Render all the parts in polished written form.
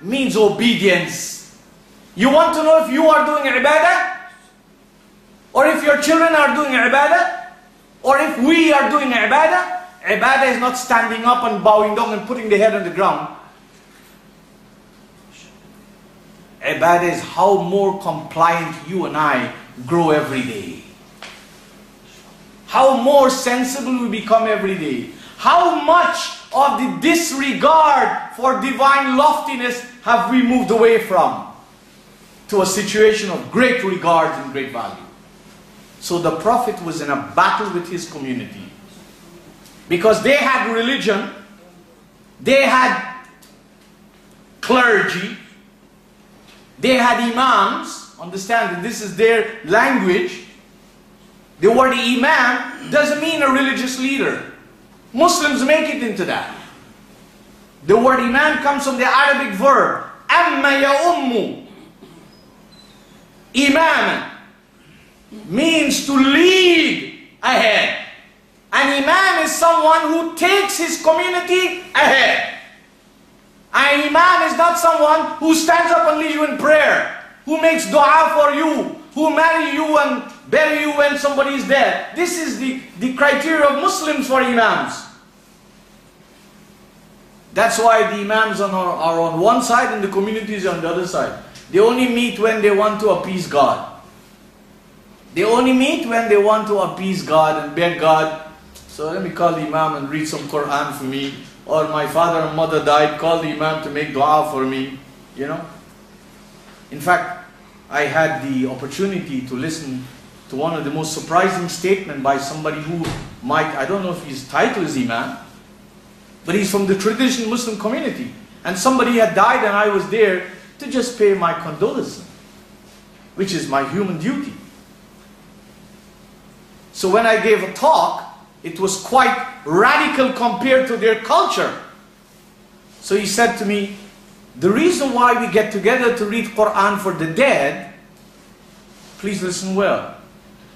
means obedience. You want to know if you are doing ibadah? Or if your children are doing ibadah? Or if we are doing ibadah? Ibadah is not standing up and bowing down and putting the head on the ground. Ibadah is how more compliant you and I grow every day. How more sensible we become every day. How much of the disregard for divine loftiness have we moved away from to a situation of great regard and great value. So the Prophet was in a battle with his community. Because they had religion, they had clergy, they had imams. Understand that this is their language. The word imam doesn't mean a religious leader. Muslims make it into that. The word imam comes from the Arabic verb amma ya'ummu. Imam means to lead ahead. An imam is someone who takes his community ahead. An imam is not someone who stands up and leads you in prayer, who makes dua for you, who marry you and bury you when somebody is dead. This is the criteria of Muslims for imams. That's why the imams are on one side and the communities are on the other side. They only meet when they want to appease God. They only meet when they want to appease God and beg God. So let me call the imam and read some Qur'an for me. Or my father and mother died, call the imam to make dua for me. You know. In fact, I had the opportunity to listen to one of the most surprising statements by somebody who might, I don't know if his title is imam, but he's from the traditional Muslim community. And somebody had died and I was there to just pay my condolences, which is my human duty. So when I gave a talk, it was quite radical compared to their culture. So he said to me, the reason why we get together to read Qur'an for the dead, please listen well,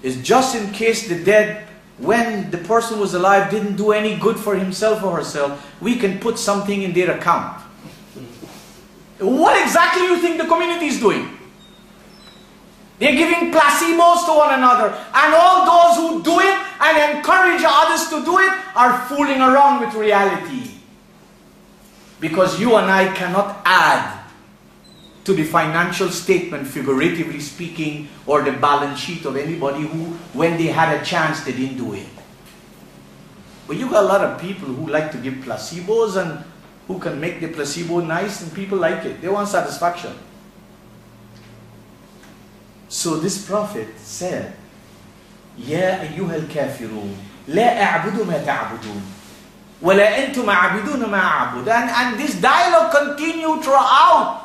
is just in case the dead, when the person was alive, didn't do any good for himself or herself, we can put something in their account. What exactly do you think the community is doing? They're giving placebos to one another. And all those who do it and encourage others to do it are fooling around with reality. Because you and I cannot add to the financial statement, figuratively speaking, or the balance sheet of anybody who, when they had a chance, they didn't do it. But you got a lot of people who like to give placebos and who can make the placebo nice, and people like it. They want satisfaction. So this Prophet said, يا أيها الكافرون لا أعبد ما تعبدون ولا أنتم عابدون ما أعبد. And this dialogue continued throughout.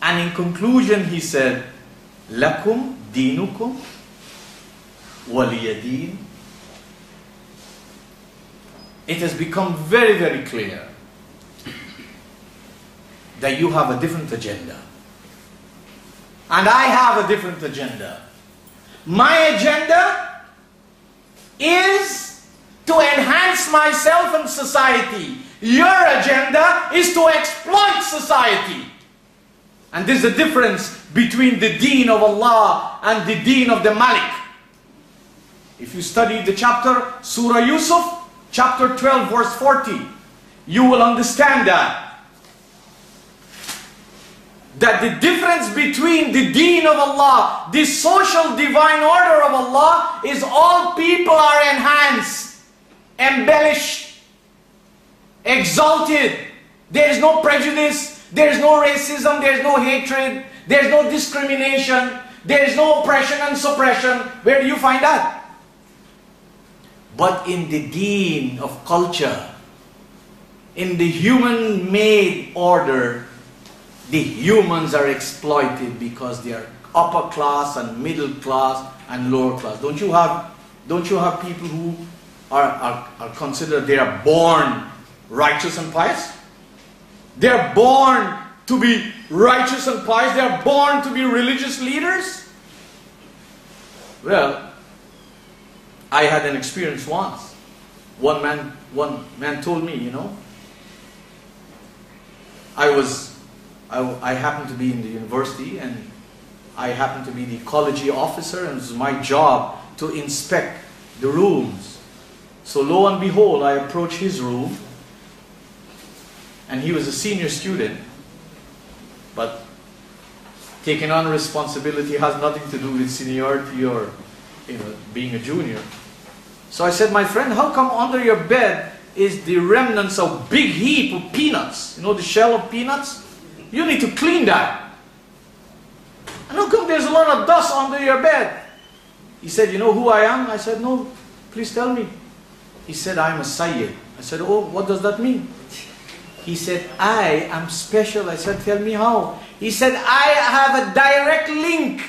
And in conclusion he said, لكم دينكم ولي دين. It has become very, very clear that you have a different agenda. And I have a different agenda. My agenda is to enhance myself and society. Your agenda is to exploit society. And there's a difference between the deen of Allah and the deen of the Malik. If you study the chapter, Surah Yusuf, chapter 12, verse 40, you will understand that the difference between the deen of Allah, the social divine order of Allah, is all people are enhanced, embellished, exalted. There is no prejudice, there is no racism, there is no hatred, there is no discrimination, there is no oppression and suppression. Where do you find that? But in the deen of culture, in the human-made order, the humans are exploited because they are upper class and middle class and lower class. Don't you have people who are considered, they are born righteous and pious? They are born to be righteous and pious. They are born to be religious leaders. Well, I had an experience once. One man told me, you know, I happened to be in the university, and I happened to be the ecology officer, and it was my job to inspect the rooms. So lo and behold, I approached his room, and he was a senior student, but taking on responsibility has nothing to do with seniority or being a junior. So I said, my friend, how come under your bed is the remnants of big heap of peanuts? You know the shell of peanuts? You need to clean that. And how come there's a lot of dust under your bed? He said, you know who I am? I said, no, please tell me. He said, I'm a Sayyid. I said, oh, what does that mean? He said, I am special. I said, tell me how. He said, I have a direct link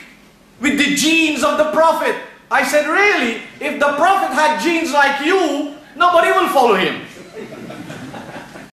with the genes of the Prophet. I said, really? If the Prophet had genes like you, nobody will follow him.